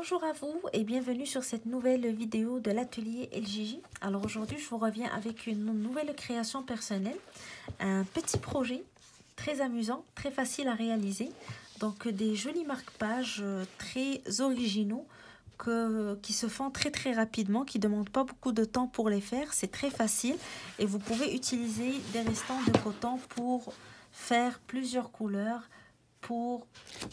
Bonjour à vous et bienvenue sur cette nouvelle vidéo de l'atelier LJJ. Alors aujourd'hui je vous reviens avec une nouvelle création personnelle, un petit projet très amusant, très facile à réaliser. Donc des jolis marque-pages très originaux qui se font très rapidement, qui ne demandent pas beaucoup de temps pour les faire. C'est très facile et vous pouvez utiliser des restants de coton pour faire plusieurs couleurs pour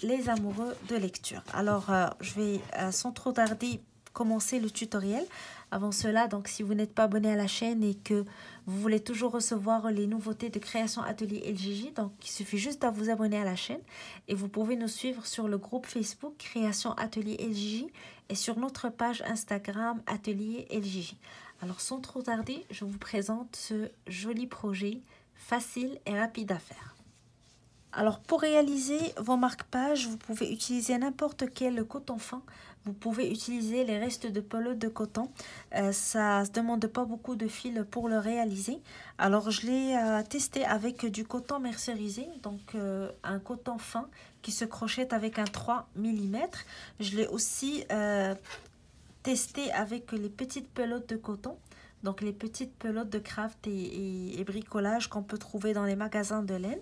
les amoureux de lecture. Alors, je vais sans trop tarder commencer le tutoriel. Avant cela, donc si vous n'êtes pas abonné à la chaîne et que vous voulez toujours recevoir les nouveautés de création atelier LJJ, donc il suffit juste de vous abonner à la chaîne et vous pouvez nous suivre sur le groupe Facebook création atelier LJJ et sur notre page Instagram atelier LJJ. Alors sans trop tarder, je vous présente ce joli projet facile et rapide à faire. Alors pour réaliser vos marque-pages, vous pouvez utiliser n'importe quel coton fin. Vous pouvez utiliser les restes de pelote de coton. Ça ne demande pas beaucoup de fil pour le réaliser. Alors je l'ai testé avec du coton mercerisé, donc un coton fin qui se crochette avec un 3 mm. Je l'ai aussi testé avec les petites pelotes de coton. Donc les petites pelotes de craft et bricolage qu'on peut trouver dans les magasins de laine.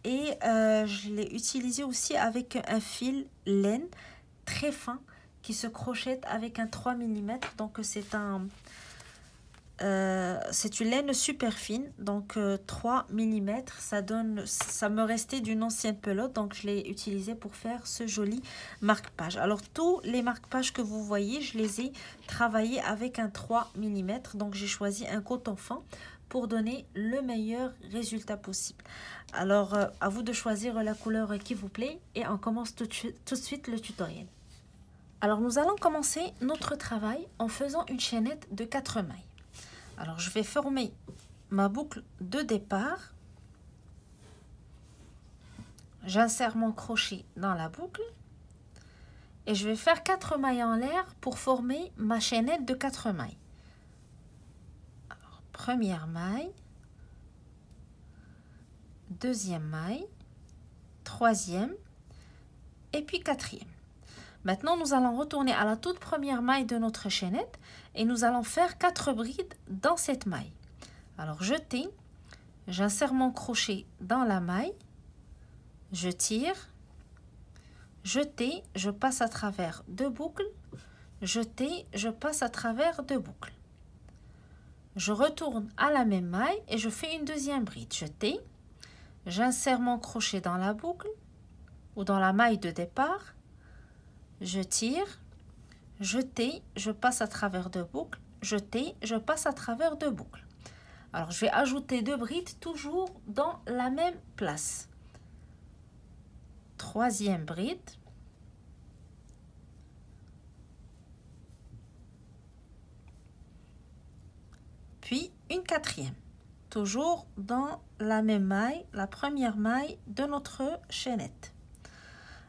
Et je l'ai utilisé aussi avec un fil laine très fin qui se crochette avec un 3 mm. Donc c'est une laine super fine. Donc 3 mm, ça me restait d'une ancienne pelote. Donc je l'ai utilisé pour faire ce joli marque-page. Alors tous les marque-pages que vous voyez, je les ai travaillés avec un 3 mm. Donc j'ai choisi un coton fin pour donner le meilleur résultat possible. Alors, à vous de choisir la couleur qui vous plaît et on commence tout de suite le tutoriel. Alors, nous allons commencer notre travail en faisant une chaînette de 4 mailles. Alors, je vais former ma boucle de départ. J'insère mon crochet dans la boucle et je vais faire 4 mailles en l'air pour former ma chaînette de 4 mailles. Première maille, deuxième maille, troisième et puis quatrième. Maintenant, nous allons retourner à la toute première maille de notre chaînette et nous allons faire 4 brides dans cette maille. Alors, jeter, j'insère mon crochet dans la maille, je tire, jeter, je passe à travers 2 boucles, jeter, je passe à travers 2 boucles. Je retourne à la même maille et je fais une deuxième bride. Jeter, j'insère mon crochet dans la boucle ou dans la maille de départ. Je tire, jeter, je passe à travers 2 boucles. Jeter, je passe à travers 2 boucles. Alors, je vais ajouter 2 brides toujours dans la même place. Troisième bride. Puis une quatrième, toujours dans la même maille, la première maille de notre chaînette.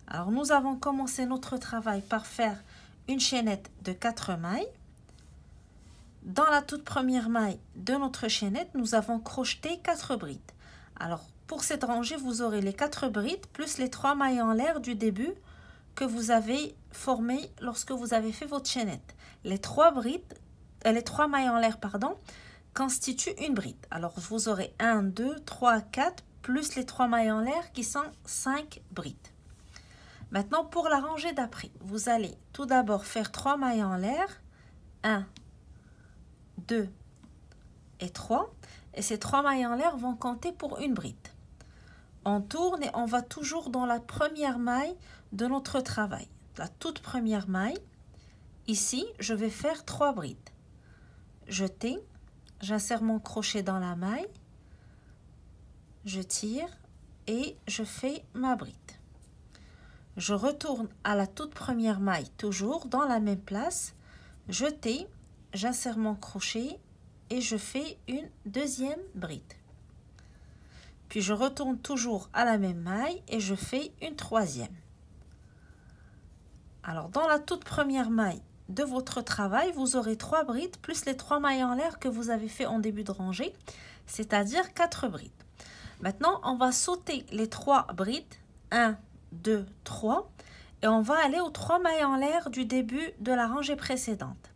Alors nous avons commencé notre travail par faire une chaînette de 4 mailles. Dans la toute première maille de notre chaînette, nous avons crocheté 4 brides. Alors pour cette rangée, vous aurez les 4 brides plus les 3 mailles en l'air du début que vous avez formées lorsque vous avez fait votre chaînette. Les 3 mailles en l'air, constitue une bride. Alors, vous aurez 1, 2, 3, 4, plus les 3 mailles en l'air qui sont 5 brides. Maintenant, pour la rangée d'après, vous allez tout d'abord faire 3 mailles en l'air. 1, 2 et 3. Et ces 3 mailles en l'air vont compter pour une bride. On tourne et on va toujours dans la première maille de notre travail. La toute première maille. Ici, je vais faire 3 brides. Jeter. J'insère mon crochet dans la maille, je tire et je fais ma bride. Je retourne à la toute première maille, toujours dans la même place, jeter, j'insère mon crochet et je fais une deuxième bride. Puis je retourne toujours à la même maille et je fais une troisième. Alors dans la toute première maille de votre travail, vous aurez 3 brides plus les 3 mailles en l'air que vous avez fait en début de rangée, c'est-à-dire 4 brides. Maintenant, on va sauter les 3 brides, 1, 2, 3, et on va aller aux 3 mailles en l'air du début de la rangée précédente.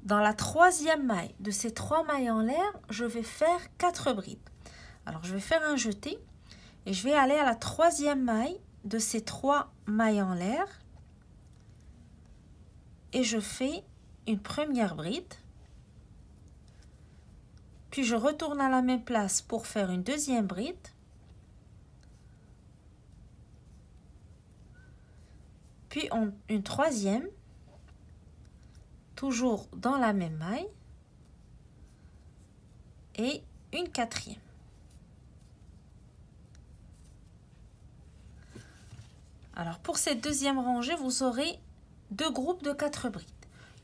Dans la troisième maille de ces 3 mailles en l'air, je vais faire 4 brides. Alors je vais faire un jeté et je vais aller à la troisième maille de ces 3 mailles en l'air et je fais une première bride. Puis je retourne à la même place pour faire une deuxième bride. Puis une troisième, toujours dans la même maille, et une quatrième. Alors pour cette deuxième rangée, vous aurez 2 groupes de 4 brides.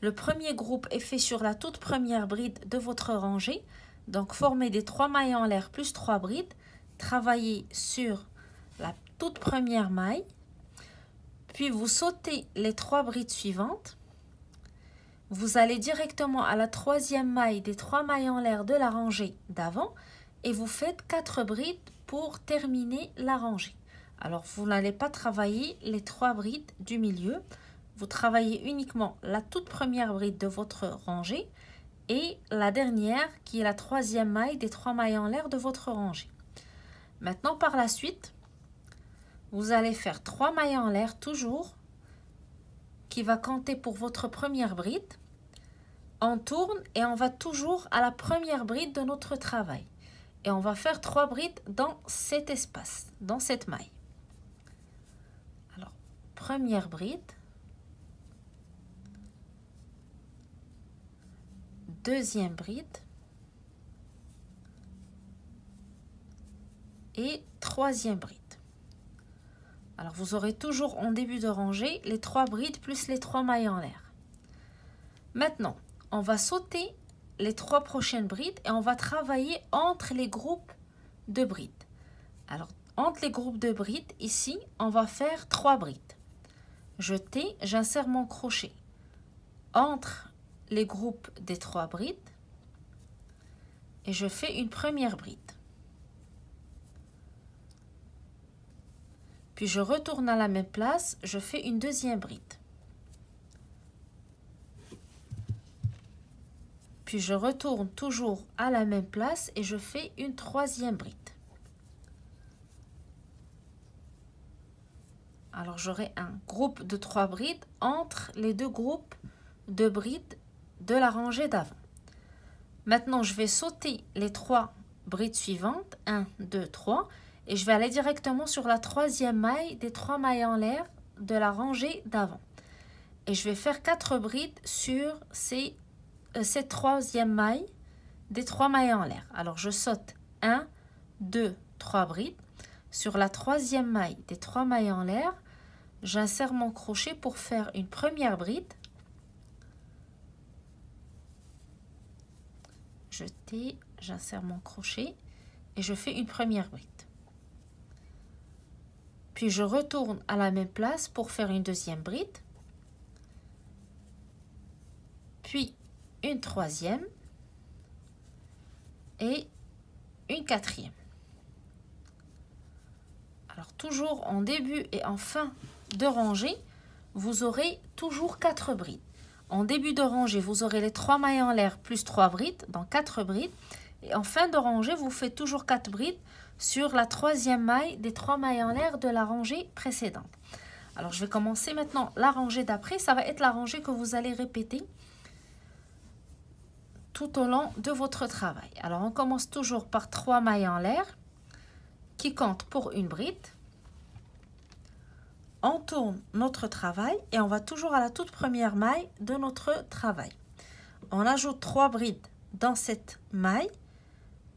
Le premier groupe est fait sur la toute première bride de votre rangée. Donc formez des 3 mailles en l'air plus 3 brides. Travaillez sur la toute première maille. Puis vous sautez les 3 brides suivantes. Vous allez directement à la troisième maille des 3 mailles en l'air de la rangée d'avant. Et vous faites 4 brides pour terminer la rangée. Alors vous n'allez pas travailler les 3 brides du milieu. Vous travaillez uniquement la toute première bride de votre rangée et la dernière qui est la troisième maille des 3 mailles en l'air de votre rangée. Maintenant par la suite, vous allez faire 3 mailles en l'air toujours qui va compter pour votre première bride. On tourne et on va toujours à la première bride de notre travail. Et on va faire 3 brides dans cet espace, dans cette maille. Alors, première bride. Deuxième bride. Et troisième bride. Alors, vous aurez toujours en début de rangée les 3 brides plus les 3 mailles en l'air. Maintenant, on va sauter les 3 prochaines brides et on va travailler entre les groupes de brides. Alors, entre les groupes de brides, ici, on va faire 3 brides. Jeter, j'insère mon crochet entre les groupes des 3 brides et je fais une première bride. Puis je retourne à la même place, je fais une deuxième bride. Puis je retourne toujours à la même place et je fais une troisième bride. Alors j'aurai un groupe de 3 brides entre les 2 groupes de brides de la rangée d'avant. Maintenant je vais sauter les 3 brides suivantes, 1, 2, 3, et je vais aller directement sur la troisième maille des 3 mailles en l'air de la rangée d'avant. Et je vais faire 4 brides sur cette troisième maille des 3 mailles en l'air. Alors je saute 1, 2, 3 brides. Sur la troisième maille des 3 mailles en l'air, j'insère mon crochet pour faire une première bride. Jeter, j'insère mon crochet et je fais une première bride. Puis je retourne à la même place pour faire une deuxième bride. Puis une troisième et une quatrième. Alors toujours en début et en fin de rangée, vous aurez toujours 4 brides. En début de rangée, vous aurez les 3 mailles en l'air plus 3 brides, dans 4 brides. Et en fin de rangée, vous faites toujours 4 brides sur la troisième maille des 3 mailles en l'air de la rangée précédente. Alors je vais commencer maintenant la rangée d'après. Ça va être la rangée que vous allez répéter tout au long de votre travail. Alors on commence toujours par 3 mailles en l'air qui comptent pour une bride. On tourne notre travail et on va toujours à la toute première maille de notre travail. On ajoute 3 brides dans cette maille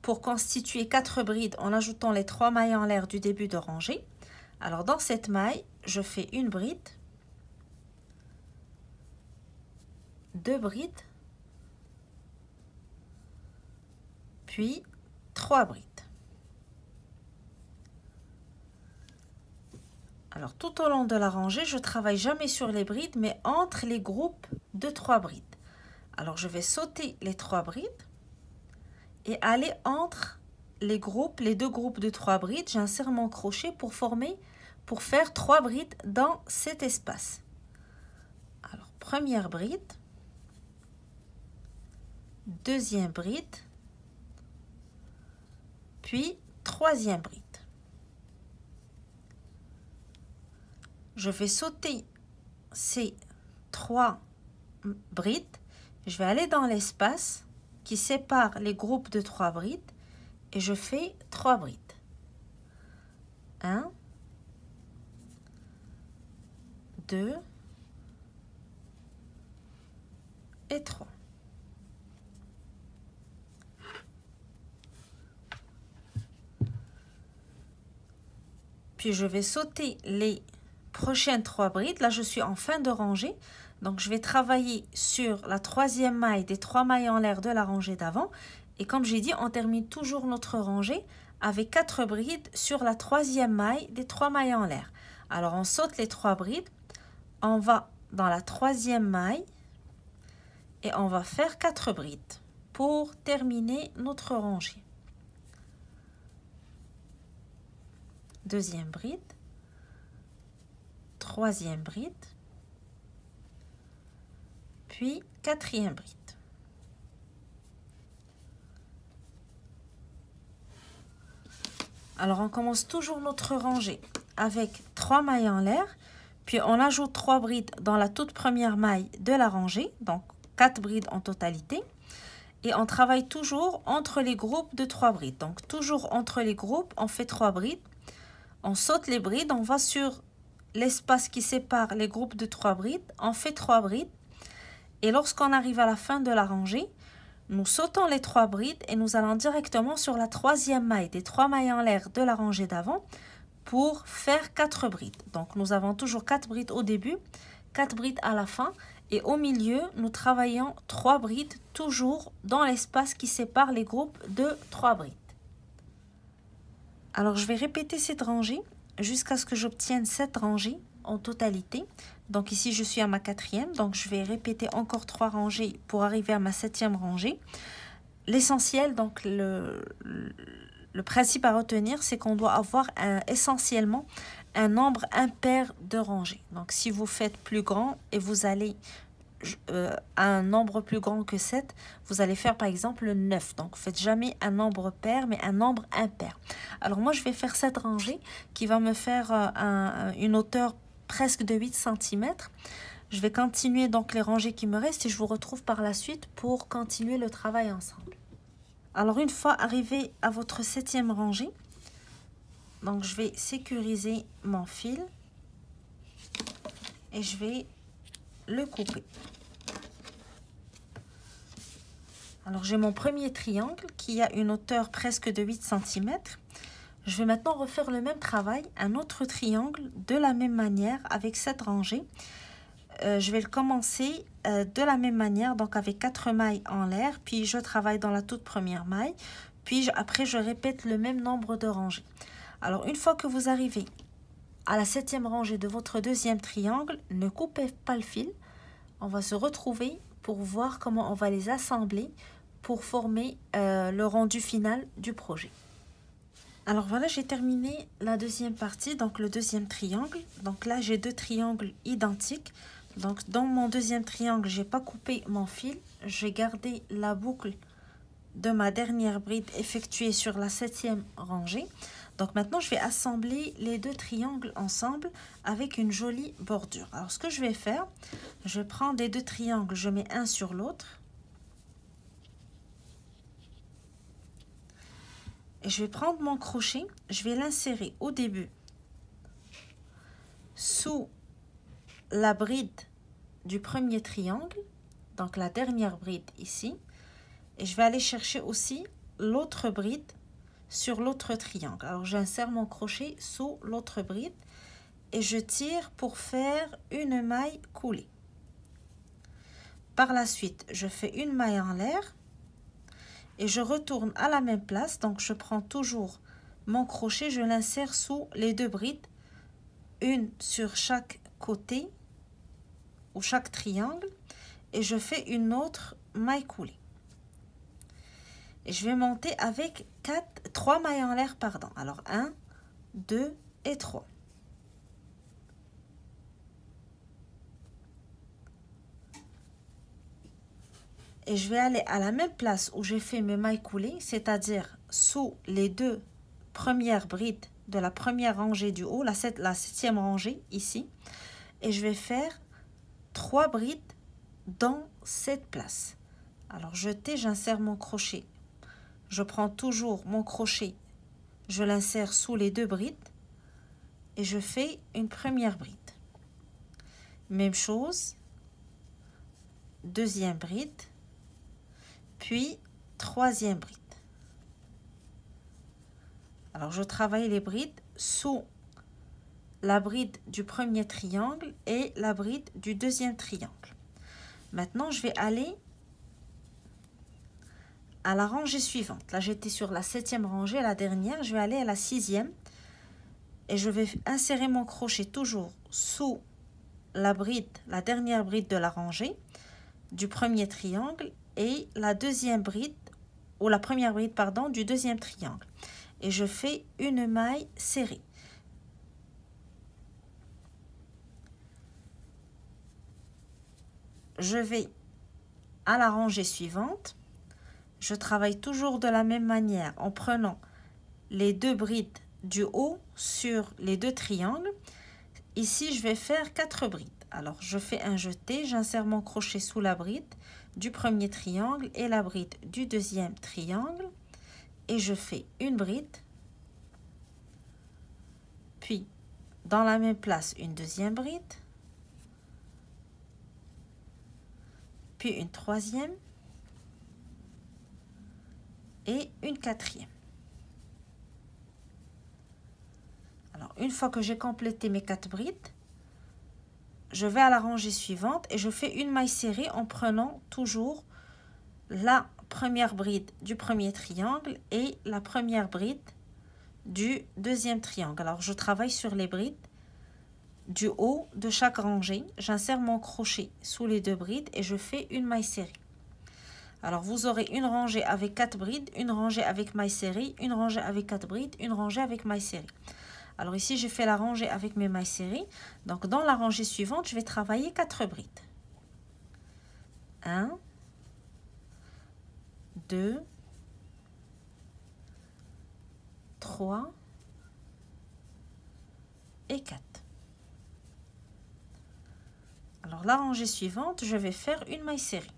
pour constituer 4 brides en ajoutant les 3 mailles en l'air du début de rangée. Alors dans cette maille, je fais une bride, 2 brides, puis 3 brides. Alors tout au long de la rangée, je travaille jamais sur les brides, mais entre les groupes de 3 brides. Alors je vais sauter les 3 brides et aller entre les 2 groupes de 3 brides. J'insère mon crochet pour former pour faire 3 brides dans cet espace. Alors, première bride, deuxième bride, puis troisième bride. Je vais sauter ces 3 brides. Je vais aller dans l'espace qui sépare les groupes de 3 brides et je fais 3 brides. 1, 2 et 3. Puis je vais sauter les prochaines 3 brides. Là, je suis en fin de rangée. Donc, je vais travailler sur la troisième maille des 3 mailles en l'air de la rangée d'avant. Et comme j'ai dit, on termine toujours notre rangée avec 4 brides sur la troisième maille des 3 mailles en l'air. Alors, on saute les 3 brides. On va dans la troisième maille et on va faire 4 brides pour terminer notre rangée. Deuxième bride, troisième bride, puis quatrième bride. Alors on commence toujours notre rangée avec 3 mailles en l'air, puis on ajoute 3 brides dans la toute première maille de la rangée, donc 4 brides en totalité. Et on travaille toujours entre les groupes de 3 brides. Donc toujours entre les groupes, on fait 3 brides. On saute les brides, on va sur l'espace qui sépare les groupes de 3 brides, on fait 3 brides. Et lorsqu'on arrive à la fin de la rangée, nous sautons les 3 brides et nous allons directement sur la troisième maille des 3 mailles en l'air de la rangée d'avant pour faire 4 brides. Donc nous avons toujours 4 brides au début, 4 brides à la fin et au milieu, nous travaillons 3 brides toujours dans l'espace qui sépare les groupes de 3 brides. Alors, je vais répéter cette rangée jusqu'à ce que j'obtienne 7 rangées en totalité. Donc ici, je suis à ma 4e. Donc, je vais répéter encore 3 rangées pour arriver à ma 7e rangée. L'essentiel, donc le principe à retenir, c'est qu'on doit avoir essentiellement un nombre impair de rangées. Donc, si vous faites plus grand et vous allez à un nombre plus grand que 7, vous allez faire par exemple le 9. Donc, faites jamais un nombre pair, mais un nombre impair. Alors, moi, je vais faire cette rangée qui va me faire une hauteur presque de 8 cm. Je vais continuer donc les rangées qui me restent et je vous retrouve par la suite pour continuer le travail ensemble. Alors, une fois arrivé à votre 7e rangée, donc je vais sécuriser mon fil et je vais le couper. Alors, j'ai mon premier triangle qui a une hauteur presque de 8 cm. Je vais maintenant refaire le même travail, un autre triangle de la même manière avec cette rangée. Je vais le commencer de la même manière, donc avec 4 mailles en l'air, puis je travaille dans la toute première maille, puis après je répète le même nombre de rangées. Alors, une fois que vous arrivez à la 7e rangée de votre deuxième triangle, ne coupez pas le fil. On va se retrouver pour voir comment on va les assembler pour former le rendu final du projet. Alors voilà, j'ai terminé la deuxième partie, donc le deuxième triangle. Donc là, j'ai 2 triangles identiques. Donc dans mon deuxième triangle, j'ai pas coupé mon fil. J'ai gardé la boucle de ma dernière bride effectuée sur la 7e rangée. Donc maintenant, je vais assembler les 2 triangles ensemble avec une jolie bordure. Alors, ce que je vais faire, je vais prendre les 2 triangles, je mets un sur l'autre. Et je vais prendre mon crochet, je vais l'insérer au début sous la bride du premier triangle, donc la dernière bride ici. Et je vais aller chercher aussi l'autre bride sur l'autre triangle. Alors, j'insère mon crochet sous l'autre bride et je tire pour faire une maille coulée. Par la suite, je fais une maille en l'air et je retourne à la même place. Donc, je prends toujours mon crochet, je l'insère sous les 2 brides, une sur chaque côté ou chaque triangle, et je fais une autre maille coulée. Et je vais monter avec 3 mailles en l'air, pardon. Alors, 1, 2 et 3. Et je vais aller à la même place où j'ai fait mes mailles coulées, c'est-à-dire sous les deux premières brides de la première rangée du haut, la septième rangée ici. Et je vais faire 3 brides dans cette place. Alors jeter, j'insère mon crochet. Je prends toujours mon crochet, je l'insère sous les deux brides et je fais une première bride. Même chose, deuxième bride, puis troisième bride. Alors je travaille les brides sous la bride du premier triangle et la bride du deuxième triangle. Maintenant, je vais aller à la rangée suivante. Là, j'étais sur la septième rangée, la dernière. Je vais aller à la sixième et je vais insérer mon crochet toujours sous la bride, la dernière bride de la rangée du premier triangle et la deuxième bride, ou la première bride, pardon, du deuxième triangle. Et je fais une maille serrée. Je vais à la rangée suivante. Je travaille toujours de la même manière en prenant les deux brides du haut sur les deux triangles. Ici, je vais faire 4 brides. Alors, je fais un jeté, j'insère mon crochet sous la bride du premier triangle et la bride du deuxième triangle. Et je fais une bride. Puis, dans la même place, une deuxième bride. Puis une troisième. Et une quatrième. Alors, une fois que j'ai complété mes 4 brides, je vais à la rangée suivante et je fais une maille serrée en prenant toujours la première bride du premier triangle et la première bride du deuxième triangle. Alors, je travaille sur les brides du haut de chaque rangée. J'insère mon crochet sous les deux brides et je fais une maille serrée. Alors, vous aurez une rangée avec 4 brides, une rangée avec maille serrée, une rangée avec 4 brides, une rangée avec maille serrée. Alors ici, j'ai fait la rangée avec mes mailles serrées. Donc, dans la rangée suivante, je vais travailler 4 brides. 1, 2, 3 et 4. Alors, la rangée suivante, je vais faire une maille serrée.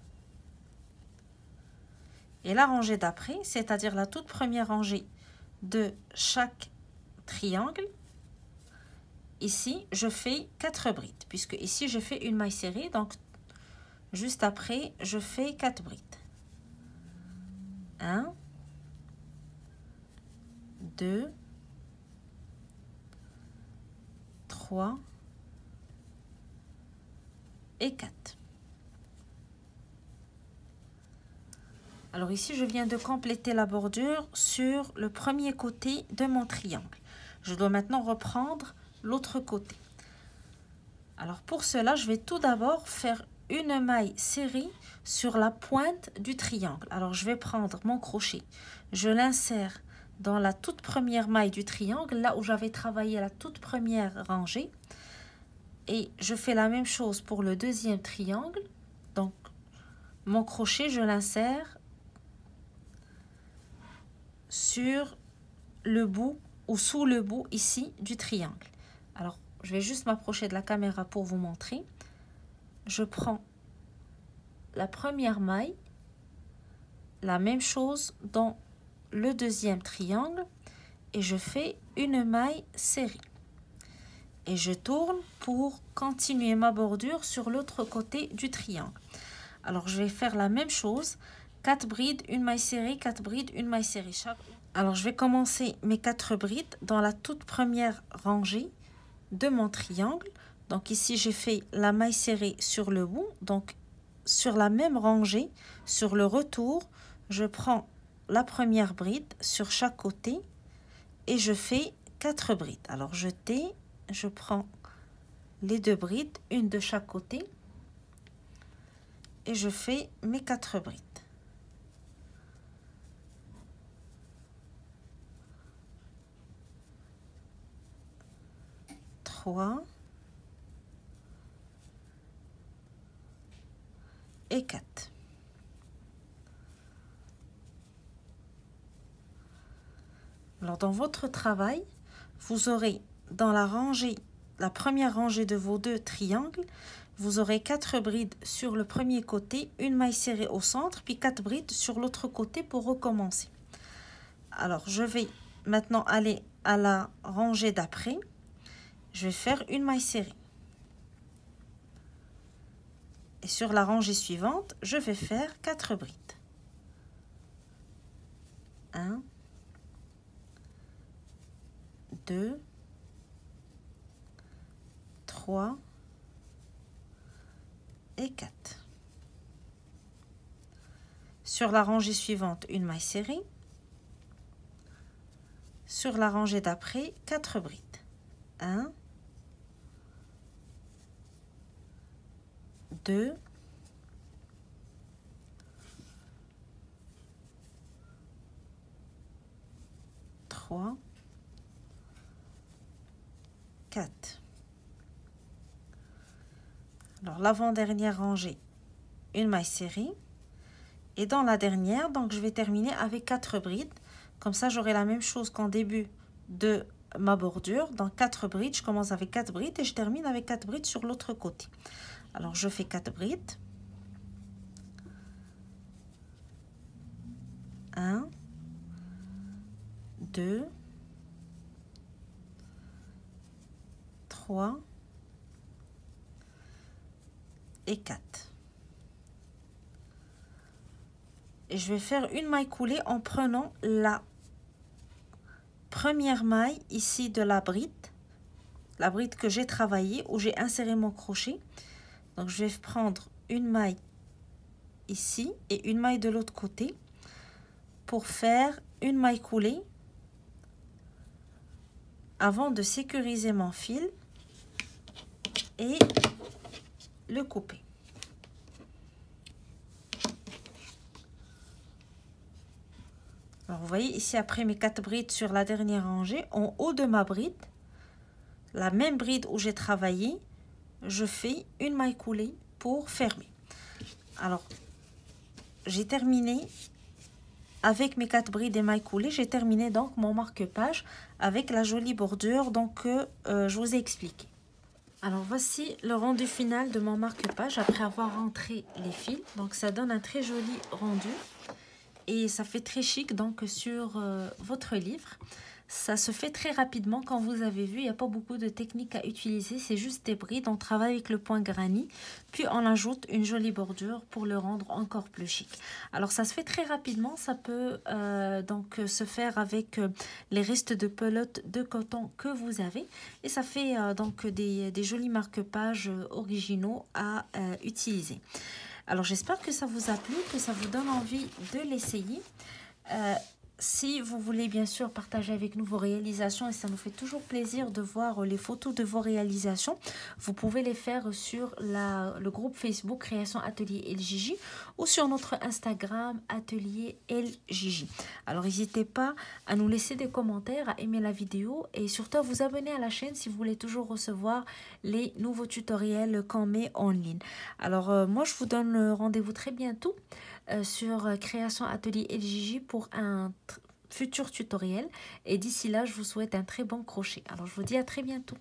Et la rangée d'après, c'est-à-dire la toute première rangée de chaque triangle, ici, je fais 4 brides, puisque ici, je fais une maille serrée. Donc, juste après, je fais 4 brides. 1, 2, 3 et 4. Alors ici, je viens de compléter la bordure sur le premier côté de mon triangle. Je dois maintenant reprendre l'autre côté. Alors pour cela, je vais tout d'abord faire une maille serrée sur la pointe du triangle. Alors je vais prendre mon crochet, je l'insère dans la toute première maille du triangle, là où j'avais travaillé la toute première rangée. Et je fais la même chose pour le deuxième triangle. Donc mon crochet, je l'insère sur le bout ou sous le bout ici du triangle. Alors, je vais juste m'approcher de la caméra pour vous montrer. Je prends la première maille, la même chose dans le deuxième triangle et je fais une maille serrée. Et je tourne pour continuer ma bordure sur l'autre côté du triangle. Alors, je vais faire la même chose. 4 brides, une maille serrée, 4 brides, une maille serrée. Alors, je vais commencer mes 4 brides dans la toute première rangée de mon triangle. Donc, ici, j'ai fait la maille serrée sur le bout. Donc, sur la même rangée, sur le retour, je prends la première bride sur chaque côté et je fais 4 brides. Alors, je prends les 2 brides, une de chaque côté et je fais mes 4 brides. 3 et 4. Alors, dans votre travail, vous aurez dans la rangée, la première rangée de vos 2 triangles, vous aurez 4 brides sur le premier côté, une maille serrée au centre, puis 4 brides sur l'autre côté pour recommencer. Alors, je vais maintenant aller à la rangée d'après. Je vais faire une maille serrée. Et sur la rangée suivante, je vais faire 4 brides. 1, 2, 3 et 4. Sur la rangée suivante, une maille serrée. Sur la rangée d'après, 4 brides. 1, 2, 3, 4. Alors, l'avant-dernière rangée, une maille serrée. Et dans la dernière, donc je vais terminer avec 4 brides. Comme ça, j'aurai la même chose qu'en début de ma bordure. Dans 4 brides, je commence avec 4 brides et je termine avec 4 brides sur l'autre côté. Alors, je fais 4 brides. 1, 2, 3 et 4. Et je vais faire une maille coulée en prenant la première maille ici de la bride que j'ai travaillée, où j'ai inséré mon crochet. Donc je vais prendre une maille ici et une maille de l'autre côté pour faire une maille coulée avant de sécuriser mon fil et le couper. Alors vous voyez ici, après mes 4 brides sur la dernière rangée, en haut de ma bride, la même bride où j'ai travaillé, je fais une maille coulée pour fermer. Alors j'ai terminé avec mes 4 brides et mailles coulées, j'ai terminé donc mon marque-page avec la jolie bordure donc je vous ai expliqué. Alors voici le rendu final de mon marque-page après avoir rentré les fils. Donc ça donne un très joli rendu. Et ça fait très chic donc sur votre livre. Ça se fait très rapidement, quand vous avez vu, il n'y a pas beaucoup de techniques à utiliser, c'est juste des brides, on travaille avec le point granny, puis on ajoute une jolie bordure pour le rendre encore plus chic. Alors ça se fait très rapidement, ça peut donc se faire avec les restes de pelote de coton que vous avez, et ça fait donc des jolis marque-pages originaux à utiliser. Alors j'espère que ça vous a plu, que ça vous donne envie de l'essayer. Si vous voulez bien sûr partager avec nous vos réalisations, et ça nous fait toujours plaisir de voir les photos de vos réalisations, vous pouvez les faire sur le groupe Facebook Création Atelier LJJ ou sur notre Instagram Atelier LJJ. Alors n'hésitez pas à nous laisser des commentaires, à aimer la vidéo et surtout à vous abonner à la chaîne si vous voulez toujours recevoir les nouveaux tutoriels qu'on met en ligne. Alors moi je vous donne rendez-vous très bientôt sur Création Atelier LJJ pour un futur tutoriel, et d'ici là je vous souhaite un très bon crochet. Alors je vous dis à très bientôt.